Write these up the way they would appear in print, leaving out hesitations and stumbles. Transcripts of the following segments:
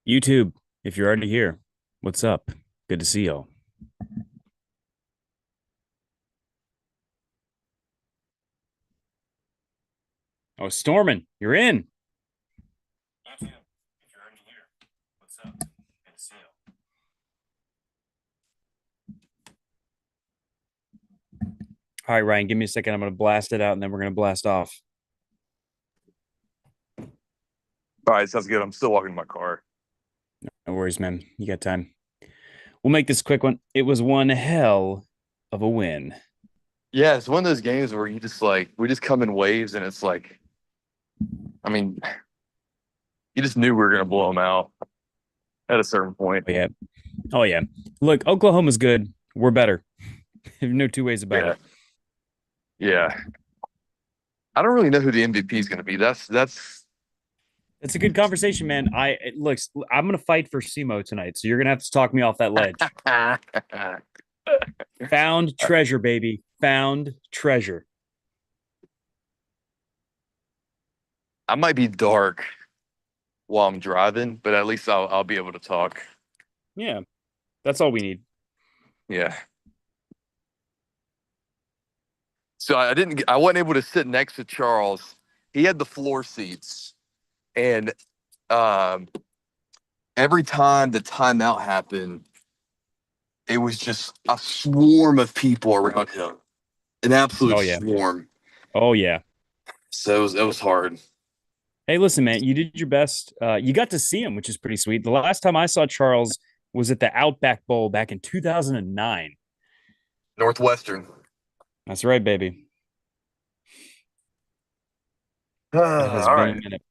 YouTube, if you're already here, what's up? Good to see y'all. Oh, Stormin, you're in. YouTube, if you're already here, what's up? Good to see y'all. All right, Ryan, give me a second. I'm going to blast it out and then we're going to blast off. All right, sounds good. I'm still walking to my car. No worries, man. You got time. We'll make this a quick one. It was one hell of a win. Yeah, it's one of those games where you just we just come in waves, and it's like, I mean, you just knew we were gonna blow them out at a certain point. Oh, yeah. Oh, yeah. Look, Oklahoma's good. We're better. No two ways about Yeah, it. yeah. I don't really know who the MVP is gonna be. That's. It's a good conversation, man. Look, I'm gonna fight for SEMO tonight, so you're gonna have to talk me off that ledge. Found treasure, baby. Found treasure. I might be dark while I'm driving, but at least I'll be able to talk. Yeah, that's all we need. Yeah. So I wasn't able to sit next to Charles. He had the floor seats, and um, every time the timeout happened, it was just a swarm of people around him, an absolute Oh yeah. swarm. Oh yeah. So it was hard. Hey, listen, man, you did your best. You got to see him, which is pretty sweet. The last time I saw Charles was at the Outback Bowl back in 2009. Northwestern. That's right, baby. That has All been a right. minute.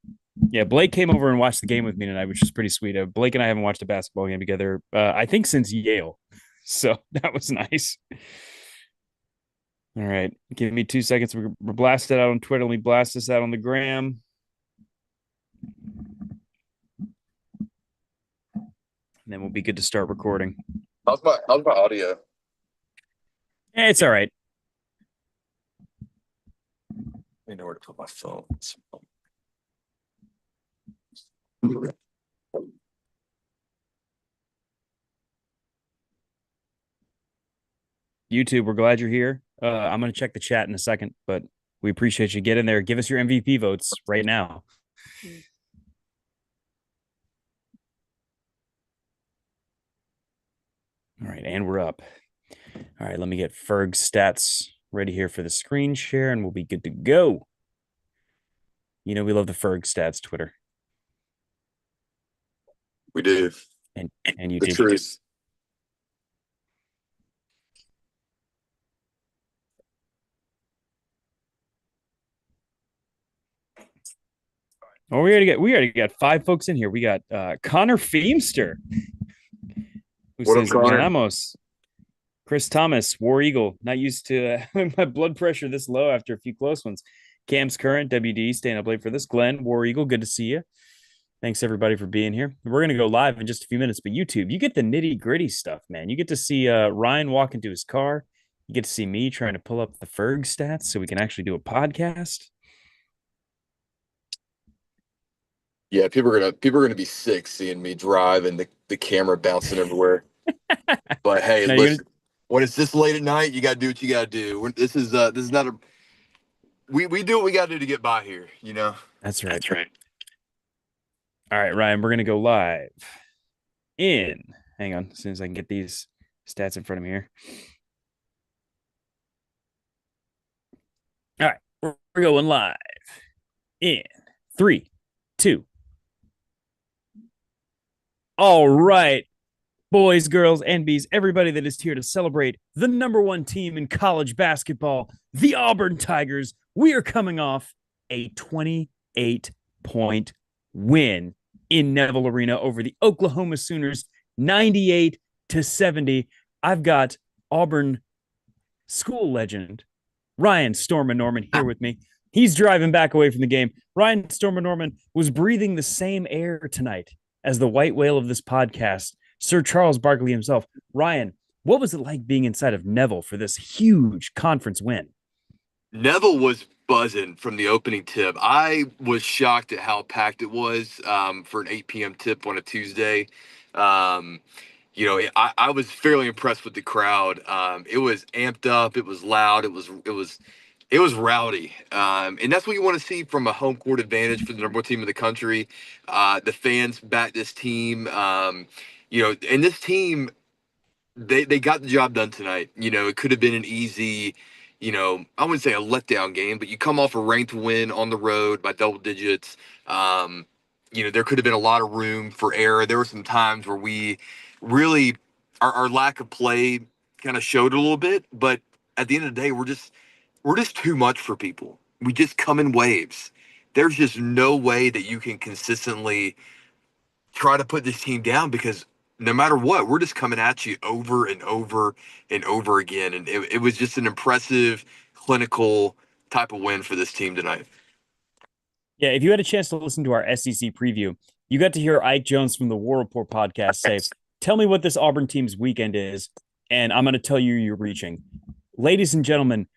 Yeah, Blake came over and watched the game with me tonight, which was pretty sweet. Blake and I haven't watched a basketball game together, I think, since Yale. So that was nice. All right. Give me 2 seconds. We're blasted out on Twitter. Let me blast this out on the gram. And then we'll be good to start recording. How's my audio? It's all right. I know where to put my phone. YouTube, we're glad you're here. I'm going to check the chat in a second, but we appreciate you. Get in there. Give us your MVP votes right now. All right, and we're up. All right, let me get Ferg's stats ready here for the screen share, and we'll be good to go. You know, we love the Ferg stats Twitter. We do. And The YouTube. truth. Oh, we already got 5 folks in here. We got Connor Feemster, who What up, says Connor? Ganamos. Chris Thomas, War Eagle, not used to my blood pressure this low after a few close ones. Cam's Current, WD, staying up late for this. Glenn, War Eagle, good to see you. Thanks everybody for being here. We're gonna go live in just a few minutes, but YouTube, you get the nitty gritty stuff, man. You get to see Ryan walk into his car. You get to see me trying to pull up the Ferg stats so we can actually do a podcast. Yeah, people are gonna be sick seeing me drive and the camera bouncing everywhere. But hey, Now you're gonna. listen, when it's this late at night, you gotta do what you gotta do. This is not a we do what we gotta do to get by here, you know. That's right. That's right. All right, Ryan, we're gonna go live in. Hang on, as soon as I can get these stats in front of me here. All right, we're going live in 3, 2. All right, boys, girls, and bees, everybody that is here to celebrate the #1 team in college basketball, the Auburn Tigers. We are coming off a 28-point win in Neville Arena over the Oklahoma Sooners, 98-70. I've got Auburn school legend Ryan Stormin Norman here with me. He's driving back away from the game. Ryan Stormin Norman was breathing the same air tonight as the white whale of this podcast, Sir Charles Barkley himself. Ryan, what was it like being inside of Neville for this huge conference win? Neville was buzzing from the opening tip. I was shocked at how packed it was for an 8 p.m. tip on a Tuesday. Um, I was fairly impressed with the crowd. It was amped up. It was loud. It was rowdy, and that's what you want to see from a home court advantage for the number one team in the country. The fans back this team. And this team they got the job done tonight. It could have been an easy, I wouldn't say a letdown game, but you come off a ranked win on the road by double digits. There could have been a lot of room for error. There were some times where we really our lack of play kind of showed a little bit, but at the end of the day, we're just too much for people. We just come in waves. There's just no way that you can consistently try to put this team down because no matter what, we're just coming at you over and over and over again. And it was just an impressive, clinical type of win for this team tonight. Yeah, if you had a chance to listen to our SEC preview, you got to hear Ike Jones from the War Report podcast say, "Tell me what this Auburn team's weekend is, and I'm going to tell you you're reaching." Ladies and gentlemen,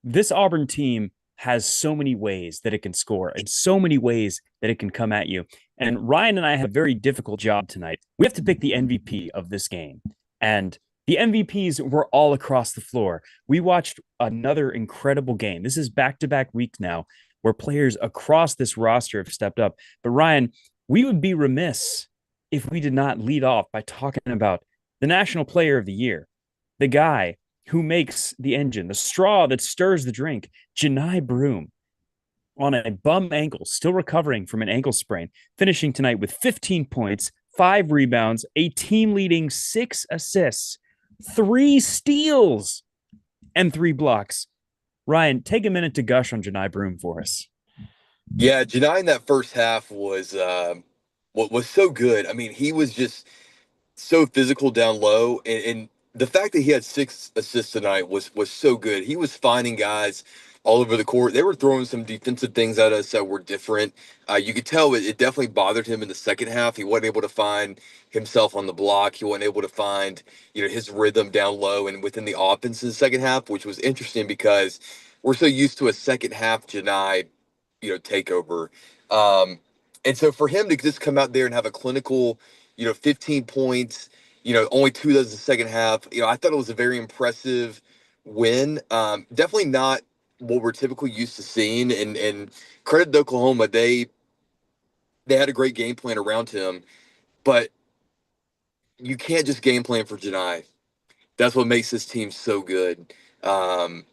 this Auburn team has so many ways that it can score and so many ways that it can come at you. And Ryan and I have a very difficult job tonight. We have to pick the MVP of this game. And the MVPs were all across the floor. We watched another incredible game. This is back-to-back weeks now where players across this roster have stepped up. But Ryan, we would be remiss if we did not lead off by talking about the National Player of the Year, the guy who makes the engine, the straw that stirs the drink, Johni Broome, on a bum ankle, still recovering from an ankle sprain, finishing tonight with 15 points, 5 rebounds, a team leading 6 assists, 3 steals, and 3 blocks. Ryan, take a minute to gush on Johni Broome for us. Yeah, Janai in that first half was what was so good. I mean, he was just so physical down low, and the fact that he had 6 assists tonight was so good. He was finding guys all over the court. They were throwing some defensive things at us that were different. You could tell it definitely bothered him in the second half. He wasn't able to find himself on the block. He wasn't able to find his rhythm down low and within the offense in the second half, which was interesting because we're so used to a second half Janai takeover. Um, and so for him to just come out there and have a clinical 15 points, only 2 of those in the second half. I thought it was a very impressive win. Definitely not what we're typically used to seeing. And credit to Oklahoma, they had a great game plan around him, but you can't just game plan for Janai. That's what makes this team so good. And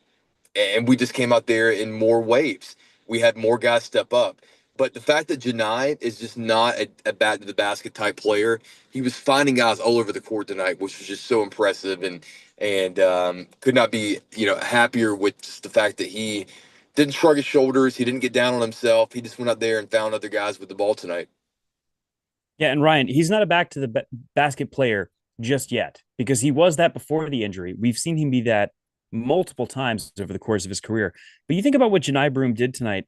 we just came out there in more waves. We had more guys step up. But the fact that Janai is just not a bat to the basket type player, he was finding guys all over the court tonight, which was just so impressive, and could not be happier with just the fact that he didn't shrug his shoulders, he didn't get down on himself, he just went out there and found other guys with the ball tonight. Yeah, and Ryan, he's not a back to the basket player just yet because he was that before the injury. We've seen him be that multiple times over the course of his career. But you think about what Johni Broome did tonight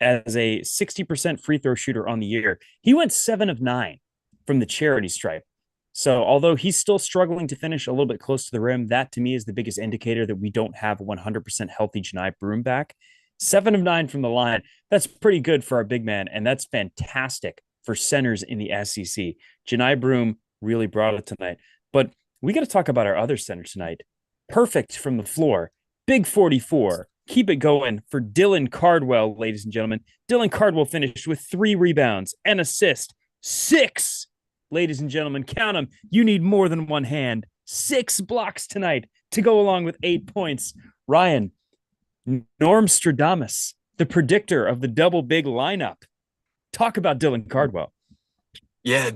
as a 60% free throw shooter on the year. He went 7 of 9 from the charity stripe. So although he's still struggling to finish a little bit close to the rim, that to me is the biggest indicator that we don't have a 100% healthy Johni Broome back. 7 of 9 from the line. That's pretty good for our big man, and that's fantastic for centers in the SEC. Johni Broome really brought it tonight. But we got to talk about our other center tonight. Perfect from the floor. Big 44. Keep it going for Dylan Cardwell, ladies and gentlemen. Dylan Cardwell finished with 3 rebounds, an assist, 6. Ladies and gentlemen, count them. You need more than one hand. 6 blocks tonight to go along with 8 points. Ryan, Norm Stradamus, the predictor of the double big lineup. Talk about Dylan Cardwell. Yeah,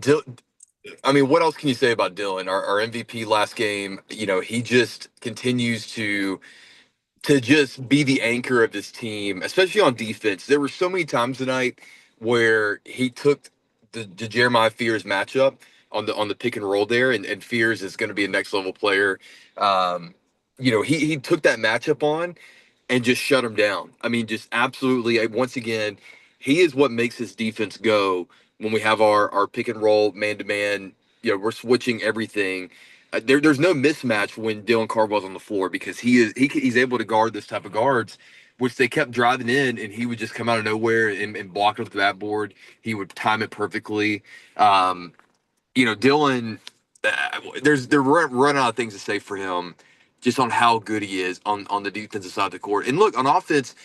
I mean, what else can you say about Dylan? Our MVP last game, he just continues to just be the anchor of this team, especially on defense. There were so many times tonight where he took the Jeremiah Fears matchup on the pick and roll there, and Fears is going to be a next level player. He took that matchup on and just shut him down. I mean, just absolutely. Once again, he is what makes his defense go when we have our pick and roll man to man. We're switching everything. There's no mismatch when Dylan Cardwell's on the floor because he's able to guard this type of guards. which they kept driving in, and he would just come out of nowhere and block it with the backboard. He would time it perfectly. Um, Dylan, they're running out of things to say for him, just on how good he is on the defensive side of the court. And look, on offense,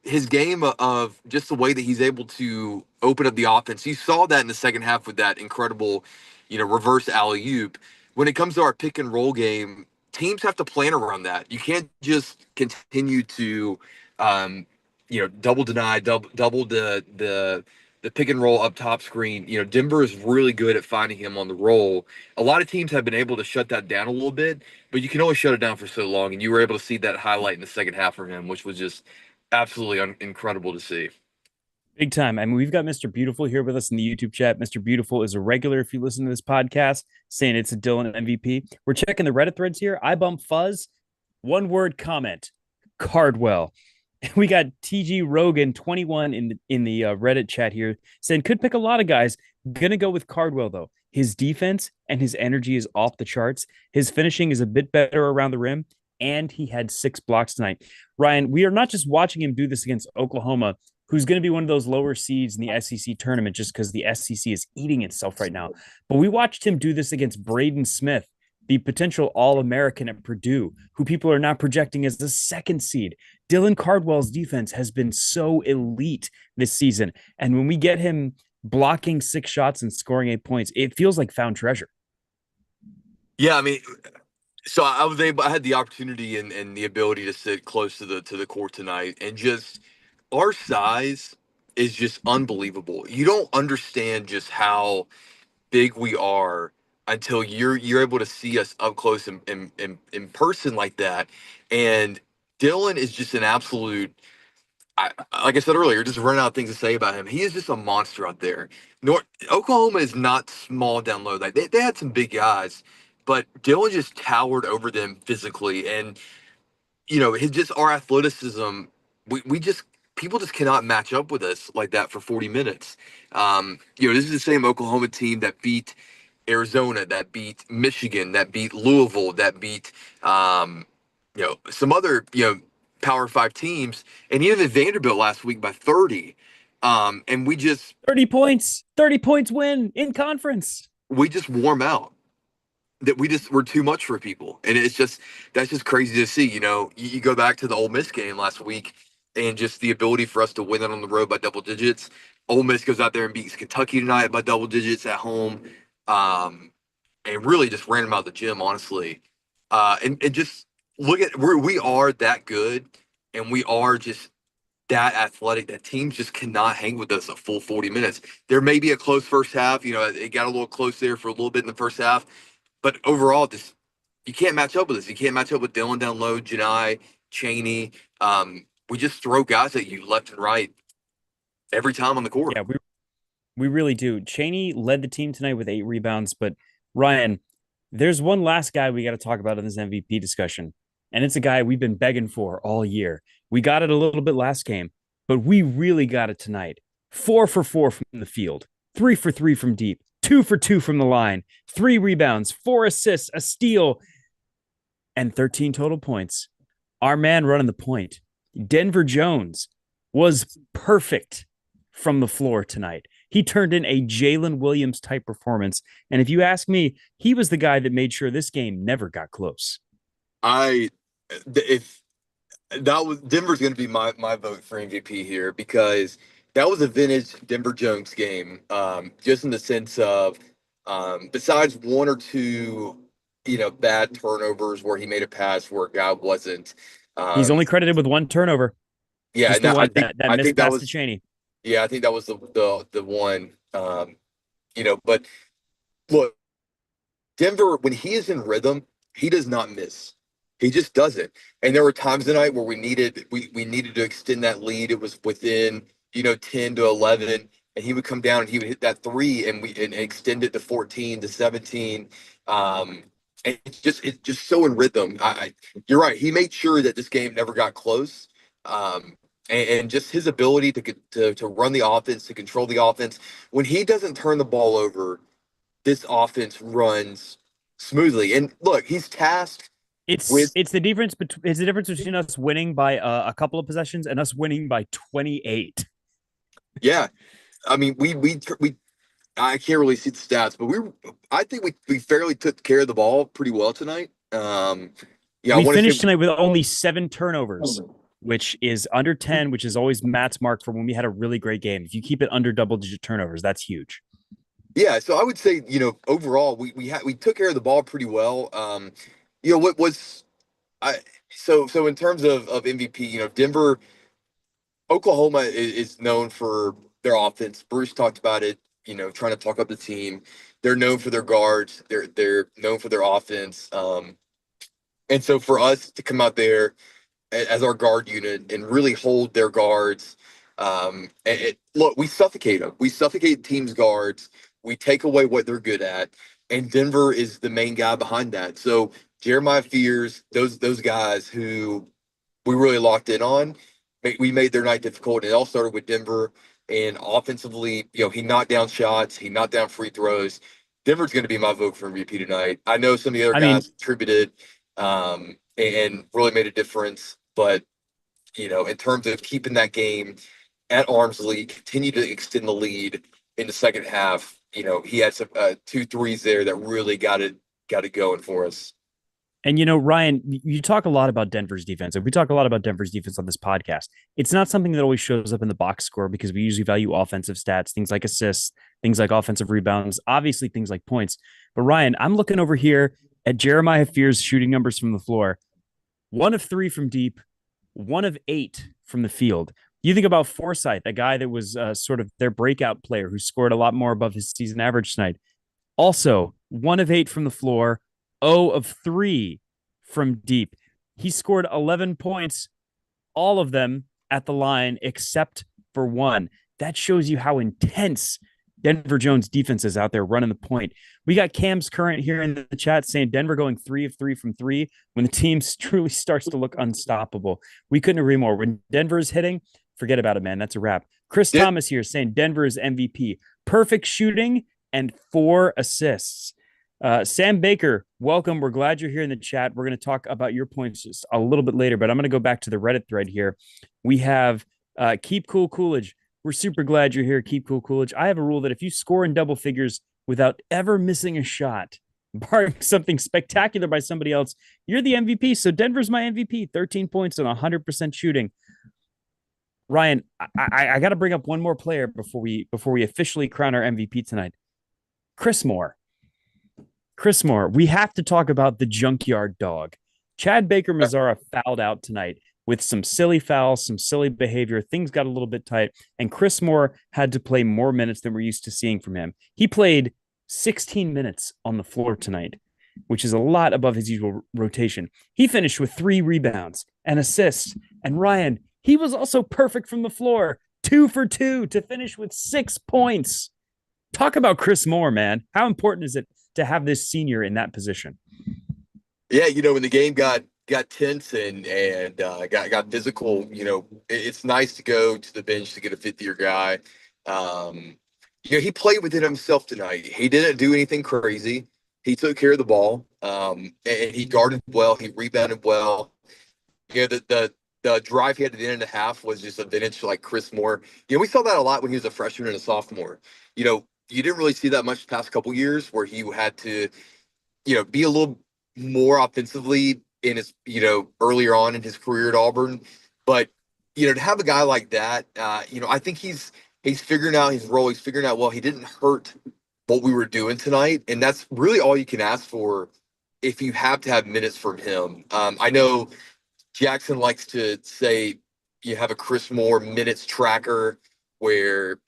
his game of just the way that he's able to open up the offense. You saw that in the second half with that incredible, reverse alley oop. When it comes to our pick and roll game, teams have to plan around that. You can't just continue to, double deny, double the pick and roll up top screen. Denver is really good at finding him on the roll. A lot of teams have been able to shut that down a little bit, but you can only shut it down for so long. And you were able to see that highlight in the second half from him, which was just absolutely incredible to see. Big time. I mean, we've got Mr. Beautiful here with us in the YouTube chat. Mr. Beautiful is a regular if you listen to this podcast, saying it's a Dylan MVP. We're checking the Reddit threads here. I bump fuzz. One word comment. Cardwell. We got TG Rogan 21 in the Reddit chat here saying could pick a lot of guys. Gonna go with Cardwell though. His defense and his energy is off the charts. His finishing is a bit better around the rim, and he had 6 blocks tonight. Ryan, we are not just watching him do this against Oklahoma, who's going to be one of those lower seeds in the SEC tournament just because the SEC is eating itself right now. But we watched him do this against Braden Smith, the potential All-American at Purdue, who people are now projecting as the second seed. Dylan Cardwell's defense has been so elite this season. And when we get him blocking 6 shots and scoring 8 points, it feels like found treasure. Yeah, I mean, so I had the opportunity and the ability to sit close to the court tonight, and just our size is just unbelievable. You don't understand just how big we are until you're able to see us up close in person like that. And Dylan is just an absolute. Like I said earlier, just running out of things to say about him. He is just a monster out there. Oklahoma is not small down low. Like they had some big guys, but Dylan just towered over them physically. And his just our athleticism, we just people just cannot match up with us like that for 40 minutes. This is the same Oklahoma team that beat Arizona, that beat Michigan, that beat Louisville, that beat some other Power Five teams, and even Vanderbilt last week by 30. And we just 30 points win in conference. We just warm out. That we're too much for people, and that's just crazy to see. You go back to the Ole Miss game last week, and just the ability for us to win it on the road by double digits. Ole Miss goes out there and beats Kentucky tonight by double digits at home, and really just ran them out of the gym, honestly. And just look at we are that good, and we are just that athletic that teams just cannot hang with us a full 40 minutes. There may be a close first half. It got a little close there for a little bit in the first half. But overall, just you can't match up with us. You can't match up with Dylan down low, Janai, Cheney. We just throw guys at you left and right every time on the court. Yeah, we really do. Cheney led the team tonight with 8 rebounds, but Ryan, there's one last guy we got to talk about in this MVP discussion, and it's a guy we've been begging for all year. We got it a little bit last game, but we really got it tonight. 4 for 4 from the field, 3 for 3 from deep, 2 for 2 from the line, 3 rebounds, 4 assists, a steal, and 13 total points. Our man running the point, Denver Jones, was perfect from the floor tonight. He turned in a Jalen Williams type performance. And if you ask me, he was the guy that made sure this game never got close. If that was Denver's going to be my vote for MVP here, because that was a vintage Denver Jones game. Just in the sense of, besides one or two, bad turnovers where he made a pass where a guy wasn't. He's only credited with 1 turnover. Yeah, just the one that missed pass to Cheney. Yeah, I think that was the one. But look, Denver, when he is in rhythm, he does not miss. He just doesn't. And there were times tonight where we needed to extend that lead. It was within 10 to 11, and he would come down and he would hit that 3, and extend it to 14 to 17. And it's just so in rhythm. You're right. He made sure that this game never got close. And just his ability to run the offense, to control the offense. When he doesn't turn the ball over, this offense runs smoothly. And look, he's tasked It's with it's the difference between it's the difference between us winning by a couple of possessions and us winning by 28. yeah. I mean, we I can't really see the stats, but I think we fairly took care of the ball pretty well tonight. Yeah, I We want to finished say tonight with only 7 turnovers, which is under 10, which is always Matt's mark for when we had a really great game. If you keep it under double-digit turnovers, that's huge. yeah. So I would say, overall we took care of the ball pretty well. What was I so in terms of MVP, Denver, Oklahoma is known for their offense. Bruce talked about it, trying to talk up the team. They're known for their guards. They're known for their offense. And so for us to come out there as our guard unit and really hold their guards, look, we suffocate them. We suffocate teams' guards. We take away what they're good at, and Denver is the main guy behind that. So Jeremiah Fears, those guys who we really locked in on, we made their night difficult. It all started with Denver, and offensively, he knocked down shots, he knocked down free throws. Denver's going to be my vote for MVP tonight. I know some of the other I mean, guys contributed, and really made a difference, but in terms of keeping that game at arm's length, continue to extend the lead in the second half. He had some 2 threes there that really got it going for us. and Ryan, you talk a lot about Denver's defense, and we talk a lot about Denver's defense on this podcast. It's not something that always shows up in the box score because we usually value offensive stats, things like assists, things like offensive rebounds, obviously things like points. But Ryan, I'm looking over here at Jeremiah Fears' shooting numbers from the floor. 1 of 3 from deep, 1 of 8 from the field. You think about Forsyth, a guy that was sort of their breakout player who scored a lot more above his season average tonight. Also, 1 of 8 from the floor, 0 of 3 from deep. He scored 11 points, all of them at the line except for one. That shows you how intense Denver Jones defense is out there running the point. We got Cam's Current here in the chat saying Denver going 3 of 3 from 3 when the team truly starts to look unstoppable. We couldn't agree more. When Denver is hitting, forget about it, man. That's a wrap. Chris Thomas here saying Denver is MVP. Perfect shooting and 4 assists. Sam Baker, welcome. We're glad you're here in the chat. We're going to talk about your points just a little bit later, but I'm going to go back to the Reddit thread here. We have Keep Cool Coolidge. We're super glad you're here. Keep Cool Coolidge. I have a rule that if you score in double figures without ever missing a shot, barring something spectacular by somebody else, you're the MVP. So Denver's my MVP, 13 points and 100% shooting. Ryan, I got to bring up one more player before we officially crown our MVP tonight. Chris Moore. Chris Moore. We have to talk about the junkyard dog. Chad Baker Mazzara fouled out tonight with some silly fouls, some silly behavior. Things got a little bit tight, and Chris Moore had to play more minutes than we're used to seeing from him. He played 16 minutes on the floor tonight, which is a lot above his usual rotation. He finished with 3 rebounds and assists. And Ryan, he was also perfect from the floor, 2 for 2 to finish with 6 points. Talk about Chris Moore, man. How important is it to have this senior in that position? Yeah, when the game got tense and got physical, it's nice to go to the bench to get a 50-year guy. He played within himself tonight. He didn't do anything crazy. He took care of the ball, and he guarded well. He rebounded well. The drive he had at the end of the half was just a vintage like Chris Moore. We saw that a lot when he was a freshman and a sophomore. You didn't really see that much the past couple years where he had to, be a little more offensively in his, earlier on in his career at Auburn. But, to have a guy like that, I think he's figuring out his role. He's figuring out, well, he didn't hurt what we were doing tonight. And that's really all you can ask for if you have to have minutes from him. I know Jackson likes to say you have a Chris Moore minutes tracker where,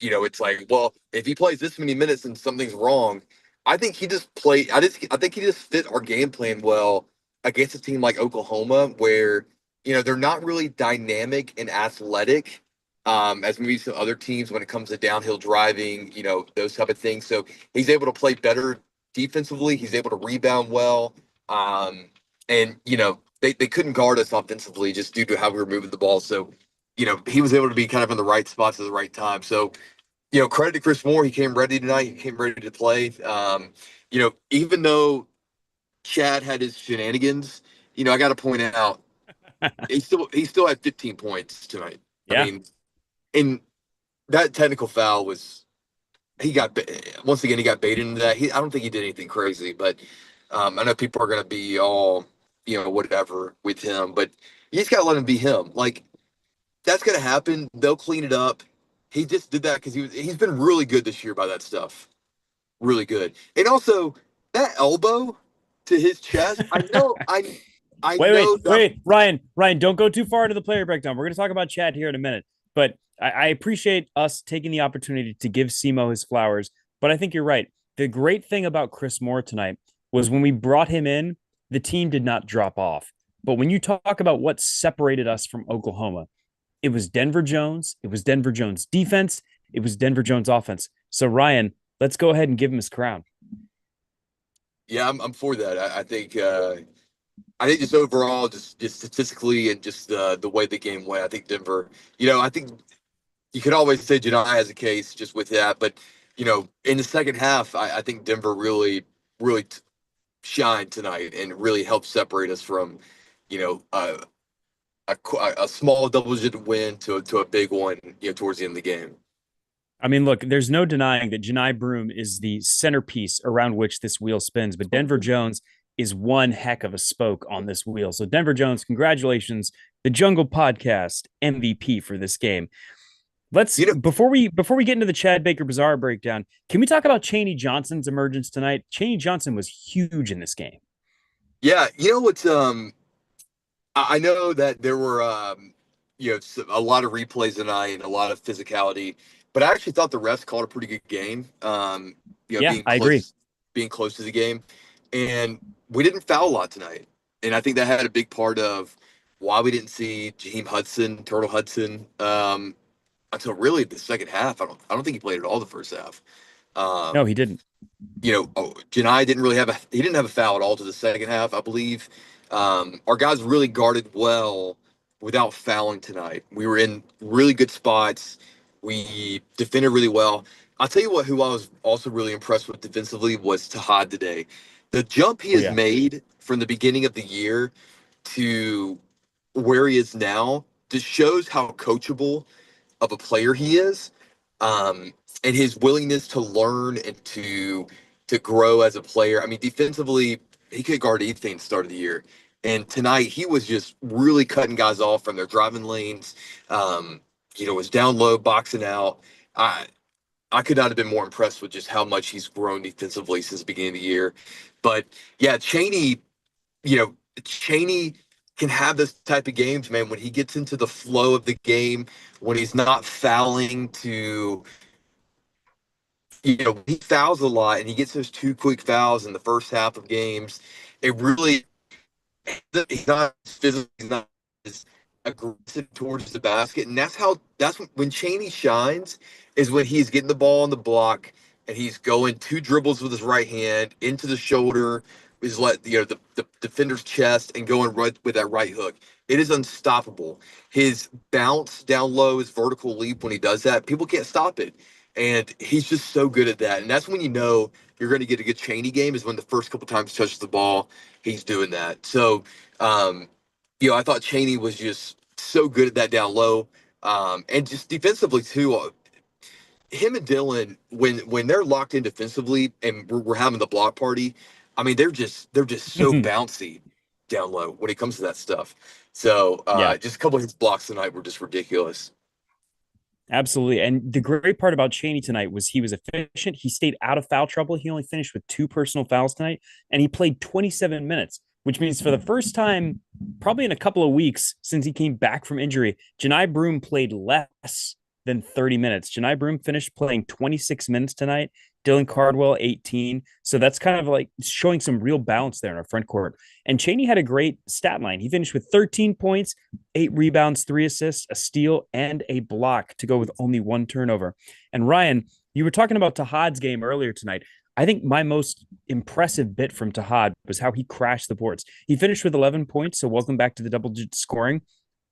it's like, well, if he plays this many minutes and something's wrong, I think he just played. I think he just fit our game plan well against a team like Oklahoma, where they're not really dynamic and athletic, as maybe some other teams when it comes to downhill driving, those type of things. So he's able to play better defensively. He's able to rebound well, and they couldn't guard us offensively just due to how we were moving the ball. So he was able to be kind of in the right spots at the right time. So credit to Chris Moore. He came ready tonight. He came ready to play. Even though Chad had his shenanigans. I got to point out he still had 15 points tonight. I Yeah. mean, and that technical foul was he got once again he got baited into that. I don't think he did anything crazy, but I know people are going to be all whatever with him, but you just got to let him be him. Like that's going to happen. They'll clean it up. He just did that because he's been really good this year by that stuff. Really good, and also that elbow to his chest. I Wait, know that. wait, Ryan, don't go too far into the player breakdown. We're going to talk about Chad here in a minute, but I appreciate us taking the opportunity to give Simo his flowers. But I think you're right. The great thing about Chris Moore tonight was when we brought him in, the team did not drop off. But when you talk about what separated us from Oklahoma, it was Denver Jones, it was Denver Jones defense, it was Denver Jones offense. So Ryan, let's go ahead and give him his crown. Yeah, I'm for that. I think just overall, just statistically and just the way the game went, I think Denver. I think you could always say Janai has a case just with that, but in the second half, I think Denver really shined tonight and really helped separate us from you know a a small double-digit win to a big one towards the end of the game. I mean, look, there's no denying that Janai Broom is the centerpiece around which this wheel spins, but Denver Jones is one heck of a spoke on this wheel. So, Denver Jones, congratulations, the Jungle Podcast MVP for this game. Let's You know, before we get into the Chad Baker Bazaar breakdown, can we talk about Chaney Johnson's emergence tonight? Chaney Johnson was huge in this game. yeah, you know what's I know that there were a lot of replays tonight and a lot of physicality, but I actually thought the refs called a pretty good game. Yeah, Being I agree. close to the game, and we didn't foul a lot tonight, and I think that had a big part of why we didn't see Jaheim Hudson, Turtle Hudson, until really the second half. I don't think he played at all the first half. No, Um, he didn't. Janai didn't have a foul at all to the second half, I believe. Our guys really guarded well without fouling tonight. We were in really good spots. We defended really well. I'll tell you what, who I was also really impressed with defensively was Tahad today. The jump he Oh has yeah. made from the beginning of the year to where he is now just shows how coachable of a player he is, and his willingness to learn and to grow as a player. I mean, defensively, he could guard anything at the start of the year, and tonight he was just really cutting guys off from their driving lanes. Was down low, boxing out. I I could not have been more impressed with just how much he's grown defensively since the beginning of the year. But yeah, Cheney can have this type of games, man, when he gets into the flow of the game, when he's not fouling he fouls a lot and he gets those two quick fouls in the first half of games. It really, he's not physically, he's not as aggressive towards the basket. And that's when Cheney shines is when he's getting the ball on the block and he's going two dribbles with his right hand into the shoulder, is the defender's chest and going right with that right hook. It is unstoppable. His bounce down low, his vertical leap when he does that, people can't stop it. And he's just so good at that. And that's when you know you're going to get a good Cheney game is when the first couple times he touches the ball, he's doing that. So, um, I thought Cheney was just so good at that down low. And just defensively too. Him and Dylan, when they're locked in defensively and we're having the block party, I mean they're just so bouncy down low when it comes to that stuff. So Yeah. just a couple of his blocks tonight were just ridiculous. Absolutely. And the great part about Cheney tonight was he was efficient. He stayed out of foul trouble. He only finished with two personal fouls tonight, and he played 27 minutes, which means for the first time, probably in a couple of weeks since he came back from injury, Janai Broom played less than 30 minutes. Janai Broom finished playing 26 minutes tonight. Dylan Cardwell, 18. So that's kind of like showing some real balance there in our front court. And Cheney had a great stat line. He finished with 13 points, 8 rebounds, 3 assists, a steal, and a block to go with only one turnover. And Ryan, you were talking about Tahad's game earlier tonight. I think my most impressive bit from Tahad was how he crashed the boards. He finished with 11 points, so welcome back to the double-digit scoring.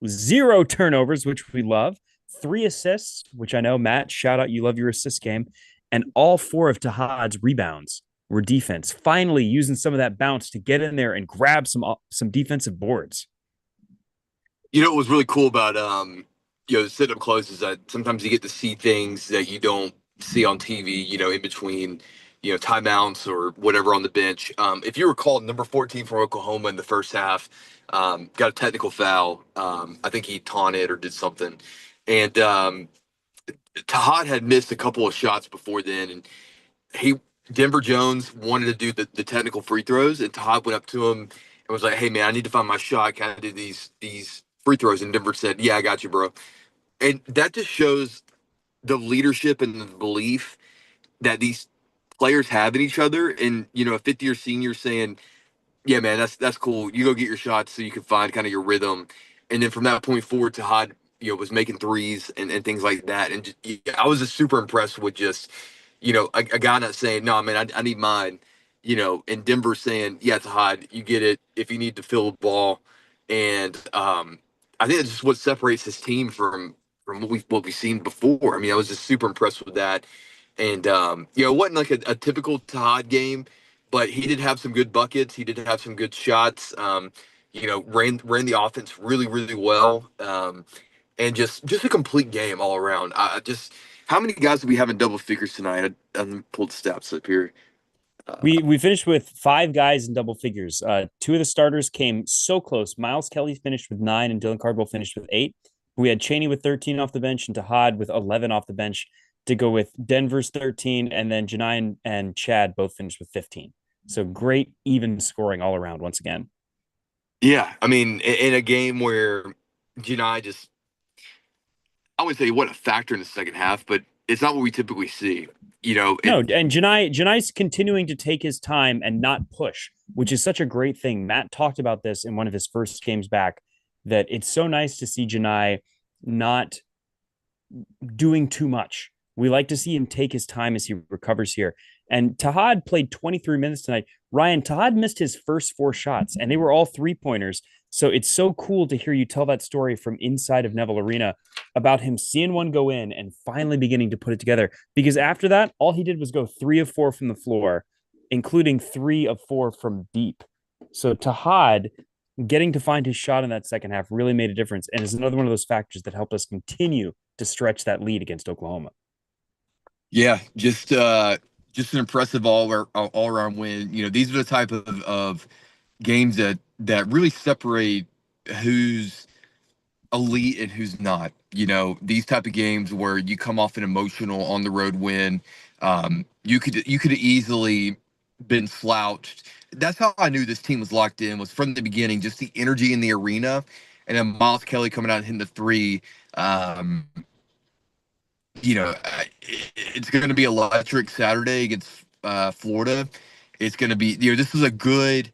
0 turnovers, which we love. 3 assists, which I know, Matt, shout out, you love your assist game. And all four of Tahad's rebounds were defense, finally using some of that bounce to get in there and grab some defensive boards. What was really cool about sit up close is that sometimes you get to see things that you don't see on TV, in between, timeouts or whatever on the bench. If you recall, number 14 from Oklahoma in the first half got a technical foul. I think he taunted or did something. And Tahad had missed a couple of shots before then, and he Denver Jones wanted to do the technical free throws, and Tahad went up to him and was like, "Hey man, I need to find my shot. Can I do these free throws?" And Denver said, "Yeah, I got you, bro." And that just shows the leadership and the belief that these players have in each other. And a 50-year senior saying, "Yeah, man, that's cool. You go get your shots so you can find kind of your rhythm." And then from that point forward, Tahad, was making threes and things like that. And just, yeah, I was just super impressed with just, a guy not saying, "No, man, I need mine," and Denver saying, "Yeah, Tahad, you get it if you need to fill the ball." And I think that's just what separates his team from what we've seen before. I mean, I was just super impressed with that. And it wasn't like a typical Todd game, but he did have some good buckets. He did have some good shots. Ran the offense really really well, and just a complete game all around. I just how many guys do we have in double figures tonight? I pulled stats up here. We finished with 5 guys in double figures. 2 of the starters came so close. Miles Kelly finished with 9, and Dylan Cardwell finished with 8. We had Cheney with 13 off the bench, and Tahad with 11 off the bench to go with Denver's 13, and then Janai and Chad both finished with 15. So great even scoring all around once again. Yeah, I mean, in a game where Janai just I wouldn't say what a factor in the second half, but it's not what we typically see. No, and Janai's continuing to take his time and not push, which is such a great thing. Matt talked about this in one of his first games back, that it's so nice to see Janai not doing too much. We like to see him take his time as he recovers here. And Tahad played 23 minutes tonight. Ryan, Tahad missed his first 4 shots, and they were all 3-pointers. So it's so cool to hear you tell that story from inside of Neville Arena about him seeing one go in and finally beginning to put it together. Because after that, all he did was go 3 of 4 from the floor, including 3 of 4 from deep. So Tahad getting to find his shot in that second half really made a difference, and is another one of those factors that helped us continue to stretch that lead against Oklahoma. Yeah, just an impressive all around win. These are the type of games that really separate who's elite and who's not. These type of games where you come off an emotional on the road win, you could easily been slouched. That's how I knew this team was locked in, was from the beginning, just the energy in the arena, and then Miles Kelly coming out and hitting the three. Um, it's going to be electric Saturday against Florida. It's going to be, this is a good,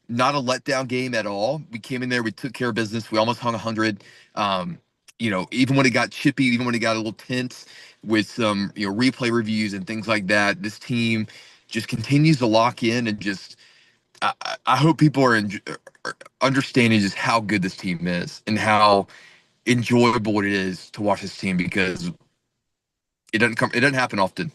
not a letdown game at all. We came in there, we took care of business. We almost hung 100. Even when it got chippy, even when it got a little tense with some, replay reviews and things like that, this team just continues to lock in and just, I hope people are understanding just how good this team is and how enjoyable it is to watch this team, because it doesn't happen often.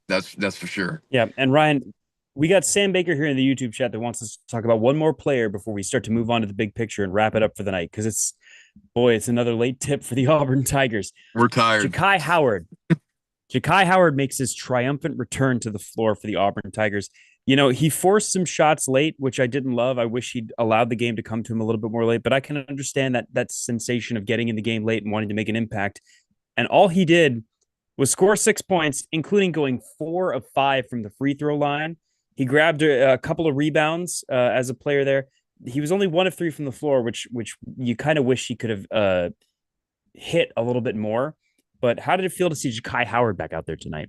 That's for sure. Yeah, and Ryan, we got Sam Baker here in the YouTube chat that wants us to talk about one more player before we start to move on to the big picture and wrap it up for the night, because it's another late tip for the Auburn Tigers. We're tired. Ja'Kai Howard. Ja'Kai Howard makes his triumphant return to the floor for the Auburn Tigers. He forced some shots late, which I didn't love. I wish he'd allowed the game to come to him a little bit more late, but I can understand that sensation of getting in the game late and wanting to make an impact. And all he did was score 6 points, including going 4 of 5 from the free throw line. He grabbed a couple of rebounds as a player there. He was only 1 of 3 from the floor, which you kind of wish he could have hit a little bit more. But how did it feel to see Ja'Kai Howard back out there tonight?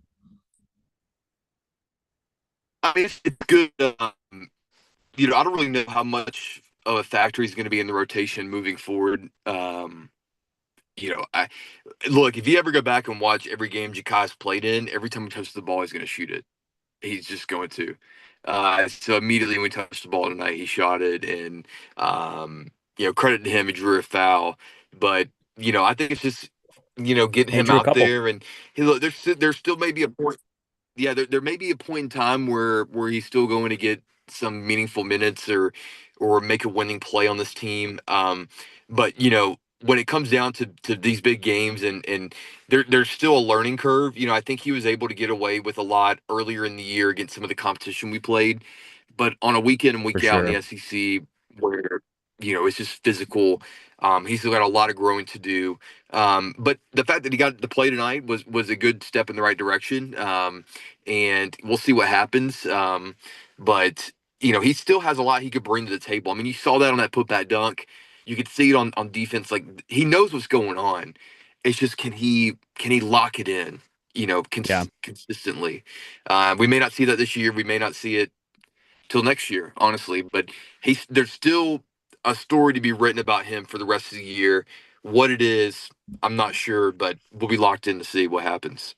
I mean, it's good. I don't really know how much of a factor he's going to be in the rotation moving forward. I look, if you ever go back and watch every game Ja'Kai's played in, every time he touches the ball, he's going to shoot it. He's just going to. So immediately when he touched the ball tonight, he shot it, and credit to him, he drew a foul. But I think it's just getting He him drew a out couple. there, and look, there's still maybe a point. yeah, there may be a point in time where he's still going to get some meaningful minutes or make a winning play on this team. But when it comes down to these big games and there's still a learning curve. I think he was able to get away with a lot earlier in the year against some of the competition we played, but on a week in and For week out in the sure. SEC where it's just physical. He's still got a lot of growing to do. But the fact that he got to play tonight was a good step in the right direction. And we'll see what happens. But he still has a lot he could bring to the table. I mean, you saw that on that putback dunk. You could see it on defense. Like he knows what's going on. It's just can he lock it in? Yeah, Consistently. We may not see that this year. We may not see it till next year, honestly. But there's still a story to be written about him for the rest of the year. What it is, I'm not sure, but we'll be locked in to see what happens.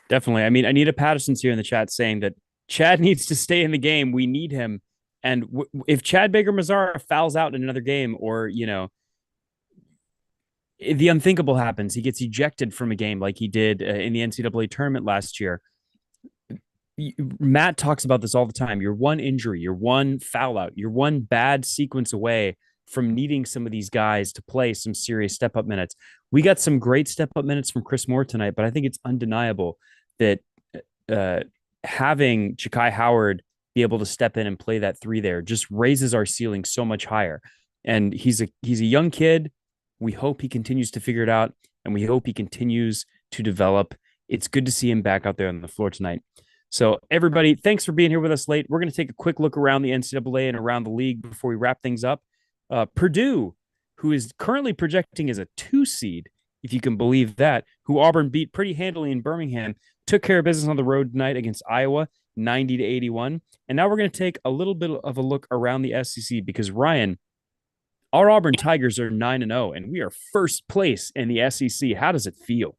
definitely. I mean, Anita Patterson's here in the chat saying that Chad needs to stay in the game. We need him. And if Chad Baker Mazara fouls out in another game, or the unthinkable happens, he gets ejected from a game like he did in the NCAA tournament last year. Matt talks about this all the time. You're one injury, you're one foul out, you're one bad sequence away from needing some of these guys to play some serious step up minutes. We got some great step up minutes from Chris Moore tonight, but I think it's undeniable that uh, having Ja'Kai Howard be able to step in and play that three there just raises our ceiling so much higher. And he's a young kid. We hope he continues to figure it out, and we hope he continues to develop. It's good to see him back out there on the floor tonight. So, everybody, thanks for being here with us late. We're going to take a quick look around the NCAA and around the league before we wrap things up. Purdue, who is currently projecting as a 2 seed, if you can believe that, who Auburn beat pretty handily in Birmingham, took care of business on the road tonight against Iowa, 90-81. And now we're going to take a little bit of a look around the SEC because, Ryan, our Auburn Tigers are 9-0, and we are first place in the SEC. How does it feel?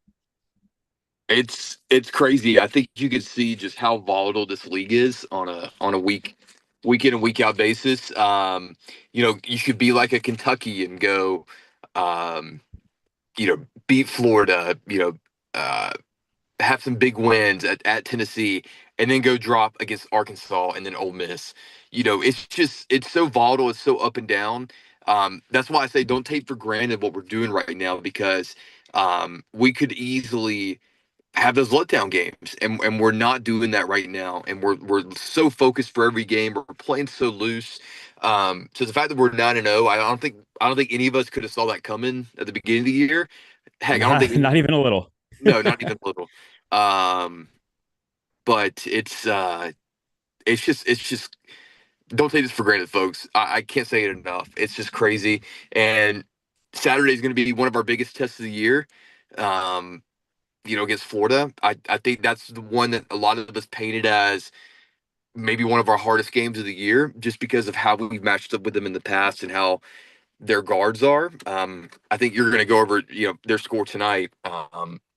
It's crazy. I think you could see just how volatile this league is on a week in and week out basis. You could be like a Kentucky and go, um, beat Florida. Have some big wins at Tennessee, and then go drop against Arkansas and then Ole Miss. It's so volatile. It's so up and down. That's why I say don't take for granted what we're doing right now because we could easily have those letdown games, and we're not doing that right now. And we're so focused for every game. We're playing so loose. So the fact that we're 9-0, I don't think any of us could have saw that coming at the beginning of the year. Heck, I don't think Not even a little. no, not even a little. Um, but it's just don't take this for granted, folks. I can't say it enough. It's just crazy. And Saturday is going to be one of our biggest tests of the year. Um, against Florida. I think that's the one that a lot of us painted as maybe one of our hardest games of the year, just because of how we've matched up with them in the past and how their guards are. I think you're going to go over, their score tonight.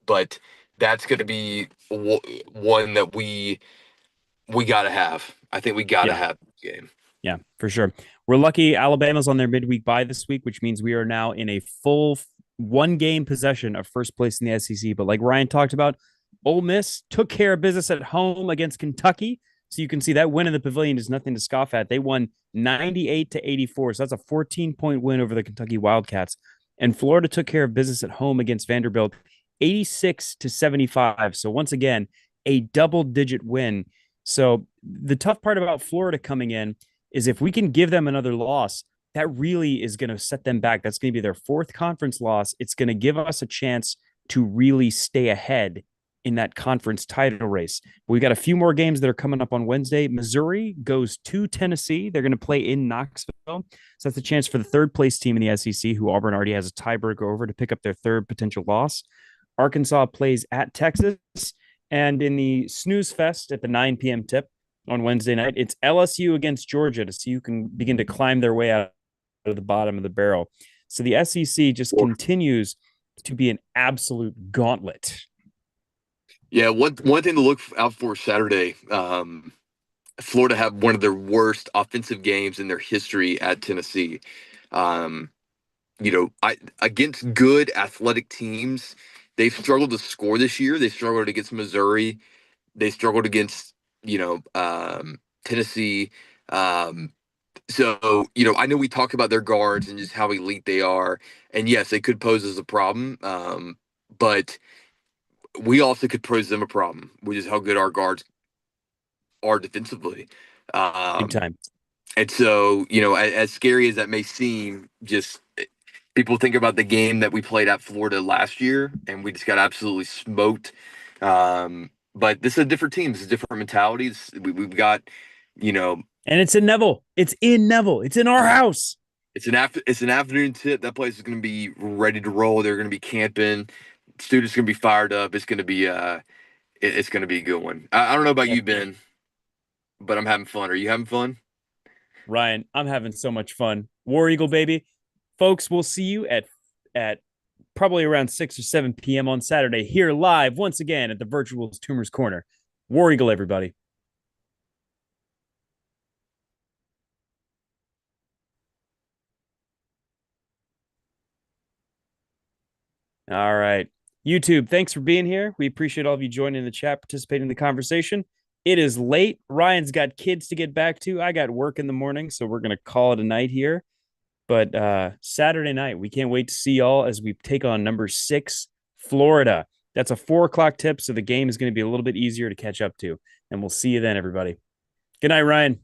But that's going to be one that we got to have. I think we got to Yeah. have this game. Yeah, for sure. We're lucky Alabama's on their midweek bye this week, which means we are now in a full 1 game possession of first place in the SEC. But like Ryan talked about, Ole Miss took care of business at home against Kentucky. So you can see that win in the pavilion is nothing to scoff at. They won 98-84. So that's a 14-point win over the Kentucky Wildcats. And Florida took care of business at home against Vanderbilt 86-75. So once again, a double-digit win. So the tough part about Florida coming in is if we can give them another loss, that really is going to set them back. That's going to be their 4th conference loss. It's going to give us a chance to really stay ahead in that conference title race. We got a few more games that are coming up on Wednesday. Missouri goes to Tennessee. They're going to play in Knoxville. So that's a chance for the 3rd place team in the SEC, who Auburn already has a tiebreaker over, to pick up their 3rd potential loss. Arkansas plays at Texas. And in the snooze fest at the 9 p.m. tip on Wednesday night, it's LSU against Georgia to see who can begin to climb their way out of the bottom of the barrel. So the SEC just continues to be an absolute gauntlet. Yeah, one thing to look out for Saturday. Florida had one of their worst offensive games in their history at Tennessee. Um, against good athletic teams, they've struggled to score this year. They struggled against Missouri. They struggled against, Tennessee. Um, so, I know we talked about their guards and just how elite they are. And yes, they could pose as a problem. But we also could pose them a problem, which is how good our guards are defensively. Big Um, time. and so, as scary as that may seem, just people think about the game that we played at Florida last year, and we just got absolutely smoked. But this is a different team. This is a different mentality. We've got, you know, And it's in Neville. It's in Neville. It's in our house. it's an afternoon tip. That place is going to be ready to roll. They're going to be camping. Students going to be fired up. It's going to be it's going to be a good one. I don't know about And you, Ben, but I'm having fun. Are you having fun? Ryan, I'm having so much fun. War Eagle, baby. Folks, we'll see you at probably around 6 or 7 p.m. on Saturday here live once again at the Virtual Tumors Corner. War Eagle, everybody. All right. YouTube, thanks for being here. We appreciate all of you joining the chat, participating in the conversation. It is late. Ryan's got kids to get back to. I got work in the morning, so we're going to call it a night here. But Saturday night, we can't wait to see y'all as we take on number 6, Florida. That's a 4 o'clock tip, so the game is going to be a little bit easier to catch up to. And we'll see you then, everybody. Good night, Ryan.